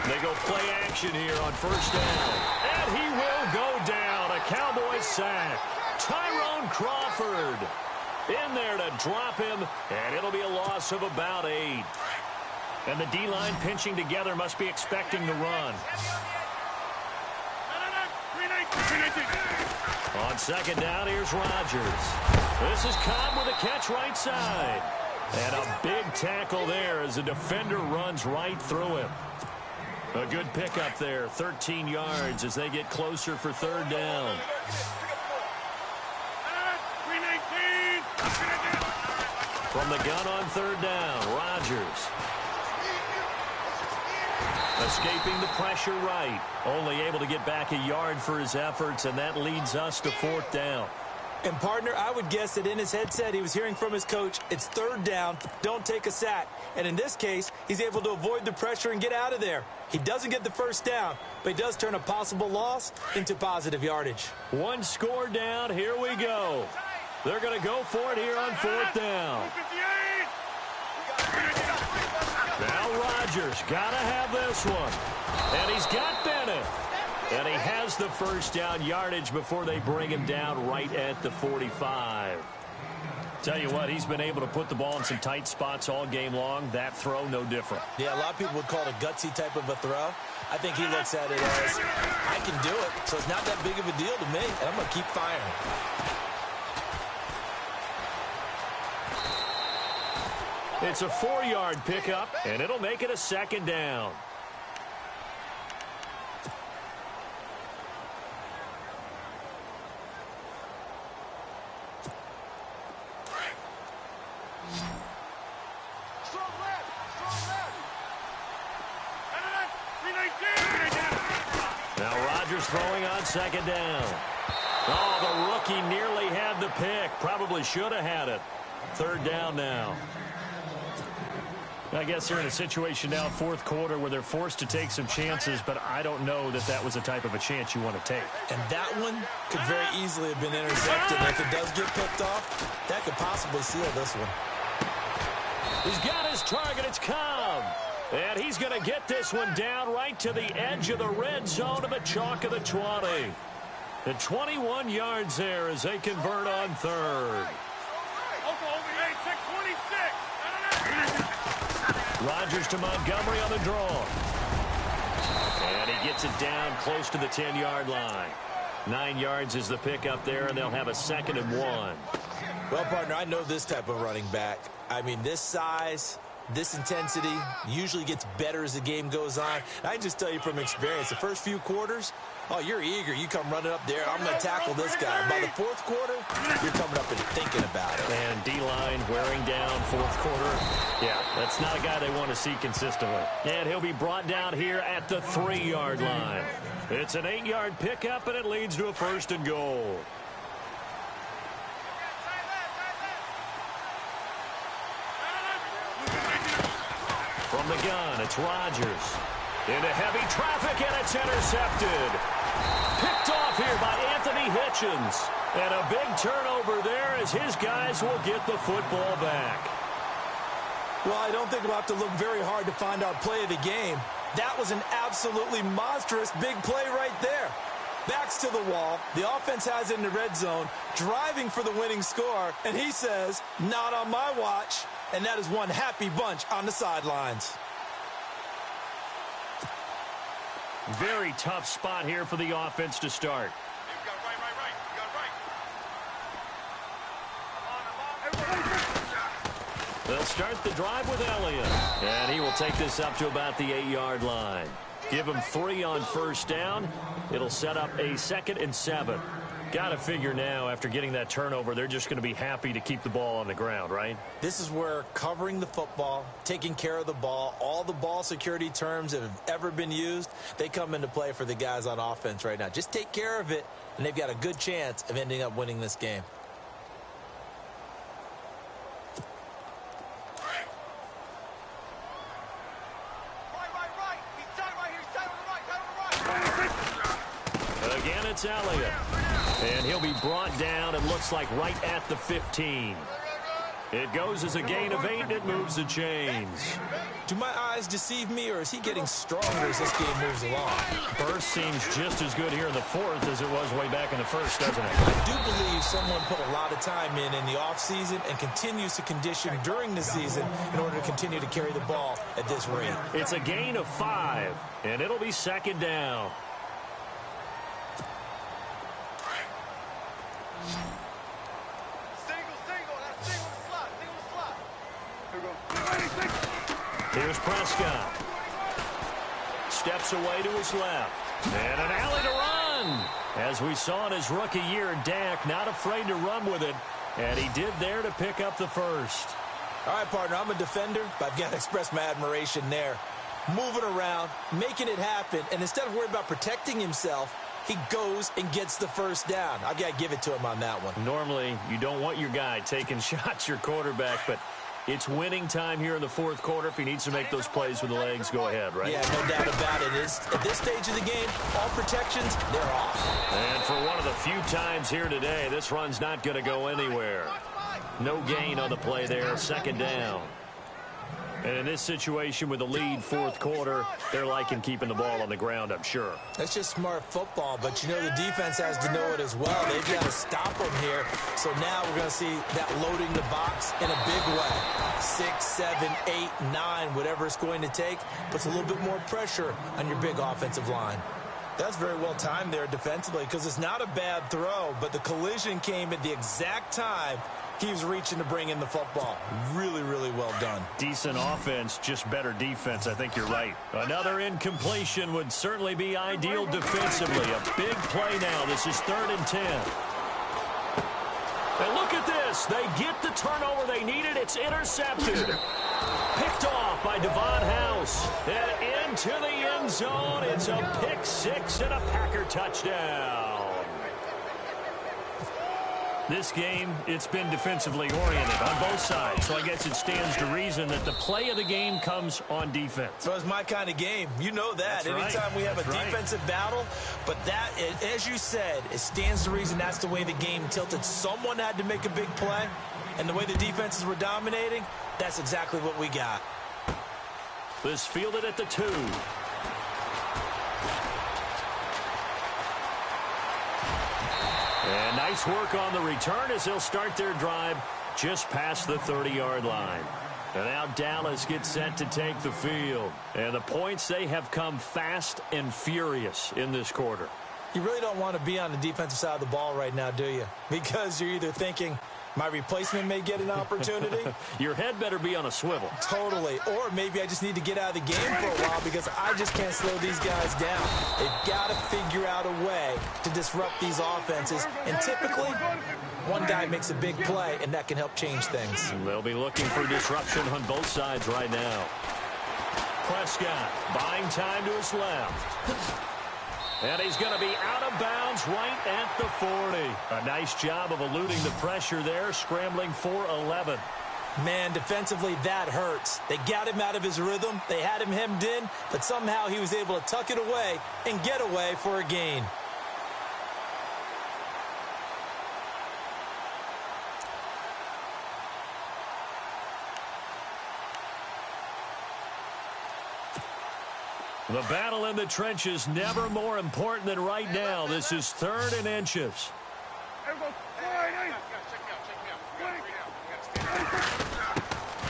Speaker 2: They go play action here on first down. And he will go down. A Cowboys sack. Tyrone Crawford in there to drop him. And it'll be a loss of about 8. And the D-line pinching together must be expecting the run. On second down, here's Rodgers. This is Cobb with a catch right side. And a big tackle there as the defender runs right through him. A good pickup there, 13 yards as they get closer for third down. From the gun on third down, Rodgers. Escaping the pressure right. Only able to get back a yard for his efforts, and that leads us to fourth down.
Speaker 3: And, partner, I would guess that in his headset he was hearing from his coach, it's third down, don't take a sack. And in this case, he's able to avoid the pressure and get out of there. He doesn't get the first down, but he does turn a possible loss into positive yardage.
Speaker 2: One score down, here we go. They're going to go for it here on fourth down. Now Rodgers got to have this one. And he's got Bennett. And he has the first down yardage before they bring him down right at the 45. Tell you what, he's been able to put the ball in some tight spots all game long. That throw, no different.
Speaker 3: Yeah, a lot of people would call it a gutsy type of a throw. I think he looks at it as, I can do it, so it's not that big of a deal to me, and I'm going to keep firing.
Speaker 2: It's a 4-yard pickup, and it'll make it a second down. Now Rodgers throwing on second down. Oh, the rookie nearly had the pick. Probably should have had it. Third down now. I guess they're in a situation now, fourth quarter, where they're forced to take some chances, but I don't know that that was the type of a chance you want to take.
Speaker 3: And that one could very easily have been intercepted. And if it does get picked off, that could possibly seal this one.
Speaker 2: He's got his target. It's Cobb. And he's going to get this one down right to the edge of the red zone of the chalk of the 20. The 21 yards there as they convert on third. Rodgers to Montgomery on the draw. And he gets it down close to the 10-yard line. 9 yards is the pickup there, and they'll have a 2nd and 1.
Speaker 3: Well, partner, I know this type of running back. I mean, this size, this intensity usually gets better as the game goes on. And I just tell you from experience, the first few quarters, oh, you're eager. You come running up there. I'm going to tackle this guy. By the fourth quarter, you're coming up and thinking about it.
Speaker 2: And D-line wearing down fourth quarter. Yeah, that's not a guy they want to see consistently. And he'll be brought down here at the 3-yard line. It's an 8-yard pickup, and it leads to a 1st and goal. From the gun, it's Rodgers. Into heavy traffic, and it's intercepted. Picked off here by Anthony Hitchens. And a big turnover there as his guys will get the football back.
Speaker 3: Well, I don't think we'll have to look very hard to find our play of the game. That was an absolutely monstrous big play right there. Backs to the wall. The offense has it in the red zone, driving for the winning score. And he says, not on my watch. And that is one happy bunch on the sidelines.
Speaker 2: Very tough spot here for the offense to start. They'll start the drive with Elliott. And he will take this up to about the 8-yard line. Give him 3 on first down. It'll set up a 2nd and 7. Got to figure now, after getting that turnover, they're just going to be happy to keep the ball on the ground, right?
Speaker 3: This is where covering the football, taking care of the ball, all the ball security terms that have ever been used, they come into play for the guys on offense right now. Just take care of it, and they've got a good chance of ending up winning this game.
Speaker 2: Again, it's Elliott. And he'll be brought down, it looks like, right at the 15. It goes as a gain of 8, and it moves the chains.
Speaker 3: Do my eyes deceive me, or is he getting stronger as this game moves along?
Speaker 2: Burst seems just as good here in the 4th as it was way back in the 1st, doesn't it?
Speaker 3: I do believe someone put a lot of time in the offseason and continues to condition during the season in order to continue to carry the ball at this rate.
Speaker 2: It's a gain of 5, and it'll be 2nd down. Here's Prescott. steps away to his left. And an alley to run. As we saw in his rookie year, Dak not afraid to run with it. And he did there to pick up the first.
Speaker 3: All right, partner, I'm a defender, but I've got to express my admiration there. Moving around, making it happen, and instead of worrying about protecting himself, he goes and gets the first down. I've got to give it to him on that one.
Speaker 2: Normally, you don't want your guy taking shots, your quarterback, but it's winning time here in the fourth quarter. If he needs to make those plays with the legs, go ahead, right?
Speaker 3: Yeah, no doubt about it. At this stage of the game, all protections, they're off.
Speaker 2: And for one of the few times here today, this run's not going to go anywhere. No gain on the play there, second down. And in this situation with the lead fourth quarter, they're liking keeping the ball on the ground, I'm sure.
Speaker 3: That's just smart football, but you know the defense has to know it as well. They've got to stop them here. So now we're going to see that loading the box in a big way. 6, 7, 8, 9, whatever it's going to take, puts a little bit more pressure on your big offensive line. That's very well timed there defensively because it's not a bad throw, but the collision came at the exact time he was reaching to bring in the football. Really, really well done.
Speaker 2: Decent offense, just better defense. I think you're right. Another incompletion would certainly be ideal defensively. A big play now. This is 3rd and 10. And look at this. They get the turnover they needed. It's intercepted. Picked off by Devon House. And into the end zone. It's a pick six and a Packer touchdown. This game, it's been defensively oriented on both sides. So I guess it stands to reason that the play of the game comes on defense.
Speaker 3: So it's my kind of game. You know that. Anytime we have a defensive battle. But that, as you said, it stands to reason that's the way the game tilted. Someone had to make a big play. And the way the defenses were dominating, that's exactly what we got.
Speaker 2: This fielded at the 2. And nice work on the return as they'll start their drive just past the 30-yard line. And now Dallas gets set to take the field. And the points, they have come fast and furious in this quarter.
Speaker 3: You really don't want to be on the defensive side of the ball right now, do you? Because you're either thinking, my replacement may get an opportunity.
Speaker 2: Your head better be on a swivel.
Speaker 3: Totally. Or maybe I just need to get out of the game for a while because I just can't slow these guys down. They've got to figure out a way to disrupt these offenses. And typically, one guy makes a big play, and that can help change things.
Speaker 2: They'll be looking for disruption on both sides right now. Prescott buying time to his left. And he's going to be out of bounds right at the 40. A nice job of eluding the pressure there, scrambling for 11.
Speaker 3: Man, defensively, that hurts. They got him out of his rhythm. They had him hemmed in, but somehow he was able to tuck it away and get away for a gain.
Speaker 2: The battle in the trenches never more important than right now. This is 3rd and inches.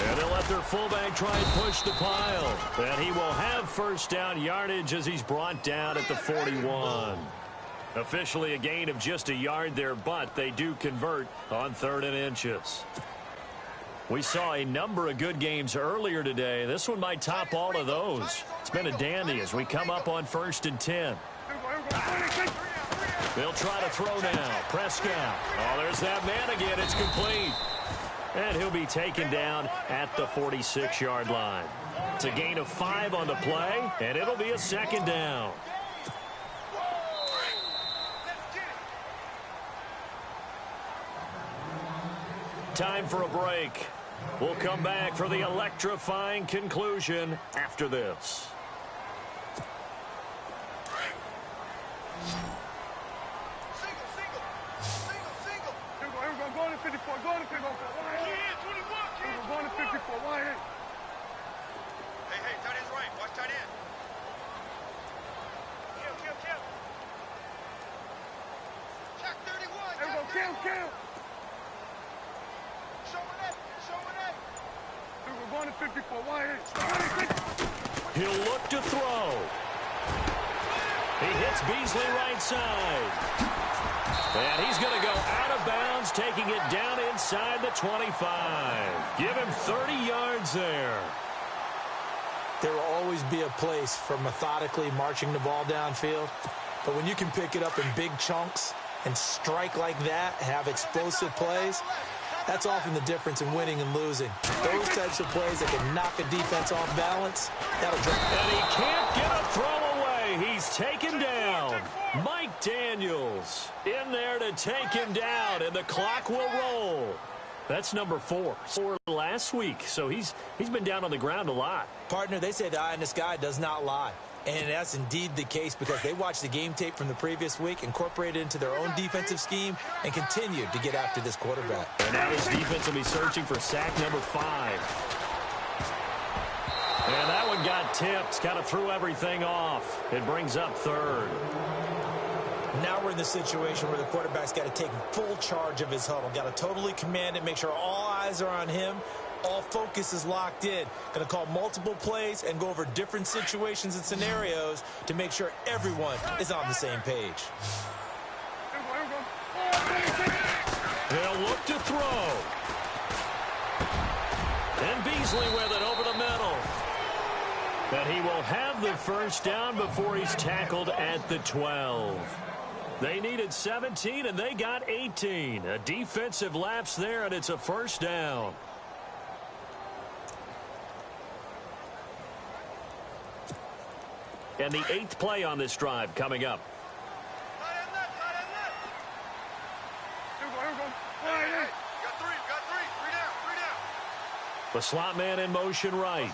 Speaker 2: And they'll let their fullback try and push the pile. And he will have first down yardage as he's brought down at the 41. Officially a gain of just a yard there, but they do convert on 3rd and inches. We saw a number of good games earlier today. This one might top all of those. It's been a dandy as we come up on 1st and 10. They'll try to throw now. Prescott. Oh, there's that man again. It's complete. And he'll be taken down at the 46-yard line. It's a gain of 5 on the play, and it'll be a 2nd down. Time for a break. We'll come back for the electrifying conclusion after this.
Speaker 4: Single. Here we go. Go to 54. Go to 54. Go to 54. Why ain't? Hey, tight end's right. Watch tight end. Kill. Check 31. Here we go. Kill.
Speaker 2: He'll look to throw. He hits Beasley right side. And he's going to go out of bounds, taking it down inside the 25. Give him 30 yards there.
Speaker 3: There will always always be a place for methodically marching the ball downfield. But when you can pick it up in big chunks and strike like that, have explosive plays, that's often the difference in winning and losing. Those types of plays that can knock a defense off balance, that'll drop.
Speaker 2: And he can't get a throw away. He's taken down. Mike Daniels in there to take him down, and the clock will roll. That's number 4 for last week, so he's been down on the ground a lot.
Speaker 3: Partner, they say the eye in the sky does not lie. And that's indeed the case because they watched the game tape from the previous week, incorporated it into their own defensive scheme, and continued to get after this quarterback.
Speaker 2: And now his defense will be searching for sack number 5. And that one got tipped, kind of threw everything off. It brings up 3rd.
Speaker 3: Now we're in the situation where the quarterback's got to take full charge of his huddle. Got to totally command it, make sure all eyes are on him. All focus is locked in. Going to call multiple plays and go over different situations and scenarios to make sure everyone is on the same page.
Speaker 2: They'll look to throw. And Beasley with it over the middle. But he will have the first down before he's tackled at the 12. They needed 17, and they got 18. A defensive lapse there, and it's a first down. And the 8th play on this drive coming up. The slot man in motion right.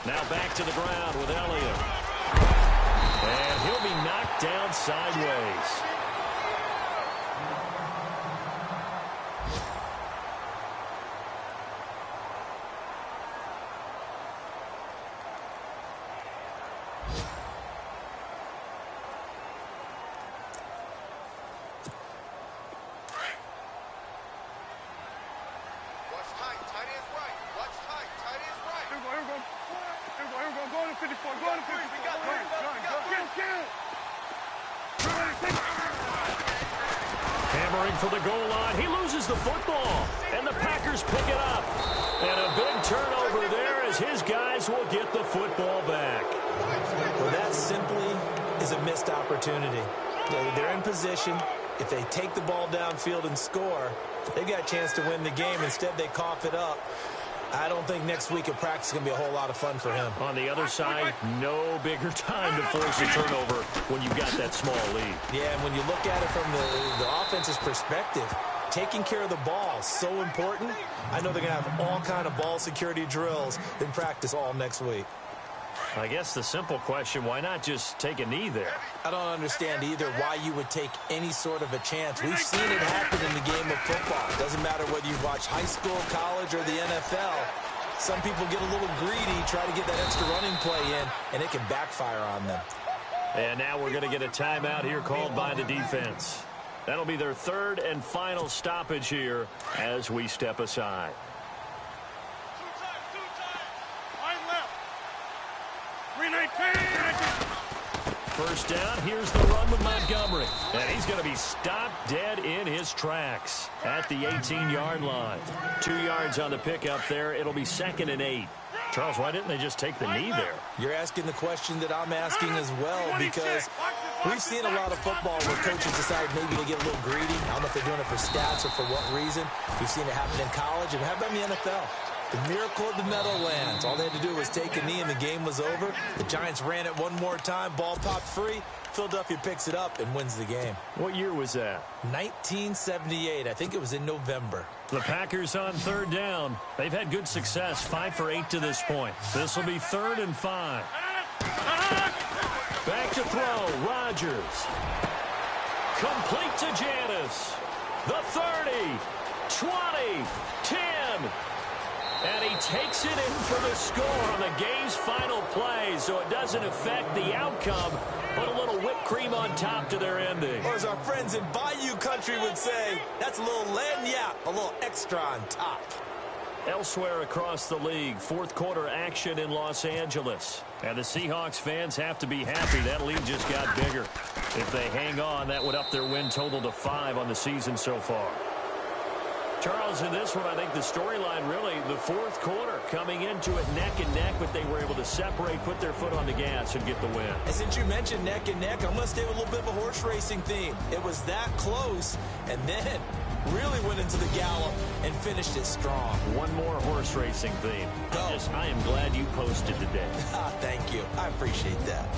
Speaker 2: Now back to the ground with Elliott. And he'll be knocked down sideways. Hammering for the goal line. He loses the football. And the Packers pick it up. And a big turnover there as his guys will get the football back.
Speaker 3: Well, that simply is a missed opportunity. They're in position. If they take the ball downfield and score, they got a chance to win the game. Instead, they cough it up. I don't think next week at practice is going to be a whole lot of fun for him.
Speaker 2: On the other side, no bigger time to force a turnover when you've got that small lead.
Speaker 3: Yeah, and when you look at it from the offense's perspective, taking care of the ball is so important. I know they're going to have all kind of ball security drills in practice all next week.
Speaker 2: I guess the simple question, why not just take a knee there?
Speaker 3: I don't understand either why you would take any sort of a chance. We've seen it happen in the game of football. It doesn't matter whether you watch high school, college, or the NFL. Some people get a little greedy, try to get that extra running play in, and it can backfire on them.
Speaker 2: And now we're going to get a timeout here called by the defense. That'll be their 3rd and final stoppage here as we step aside. First down, here's the run with Montgomery. And he's going to be stopped dead in his tracks at the 18-yard line. 2 yards on the pickup there. It'll be 2nd and 8. Charles, why didn't they just take the knee there?
Speaker 3: You're asking the question that I'm asking as well, because we've seen a lot of football where coaches decide maybe to get a little greedy. I don't know if they're doing it for stats or for what reason. We've seen it happen in college, and it happened in the NFL. The miracle of the Meadowlands. All they had to do was take a knee and the game was over. The Giants ran it one more time. Ball popped free. Philadelphia picks it up and wins the game.
Speaker 2: What year was that?
Speaker 3: 1978. I think it was in November.
Speaker 2: The Packers on 3rd down. They've had good success, 5 for 8 to this point. This will be 3rd and 5. Back to throw, Rodgers. Complete to Janis. The 30, 20, 10. And he takes it in for the score on the game's final play, so it doesn't affect the outcome, but a little whipped cream on top to their ending.
Speaker 3: Or as our friends in Bayou Country would say, that's a little lagniappe, a little extra on top.
Speaker 2: Elsewhere across the league, 4th quarter action in Los Angeles. And the Seahawks fans have to be happy. That lead just got bigger. If they hang on, that would up their win total to 5 on the season so far. Charles, in this one, I think the storyline really, the fourth quarter, coming into it neck and neck, but they were able to separate, put their foot on the gas, and get the win.
Speaker 3: And since you mentioned neck and neck, I'm going to stay with a little bit of a horse racing theme. It was that close, and then really went into the gallop and finished it strong.
Speaker 2: One more horse racing theme. I am glad you posted today.
Speaker 3: Thank you. I appreciate that.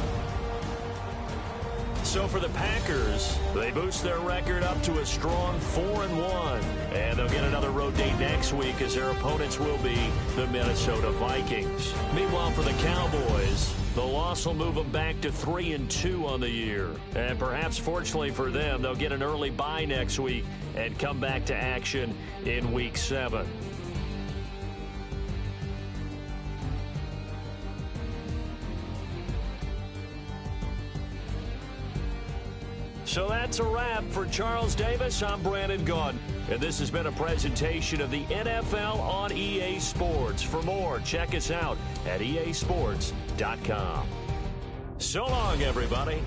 Speaker 2: So for the Packers, they boost their record up to a strong 4-1. And they'll get another road date next week as their opponents will be the Minnesota Vikings. Meanwhile, for the Cowboys, the loss will move them back to 3-2 on the year. And perhaps fortunately for them, they'll get an early bye next week and come back to action in Week 7. So that's a wrap. For Charles Davis, I'm Brandon Gaudin. And this has been a presentation of the NFL on EA Sports. For more, check us out at easports.com. So long, everybody.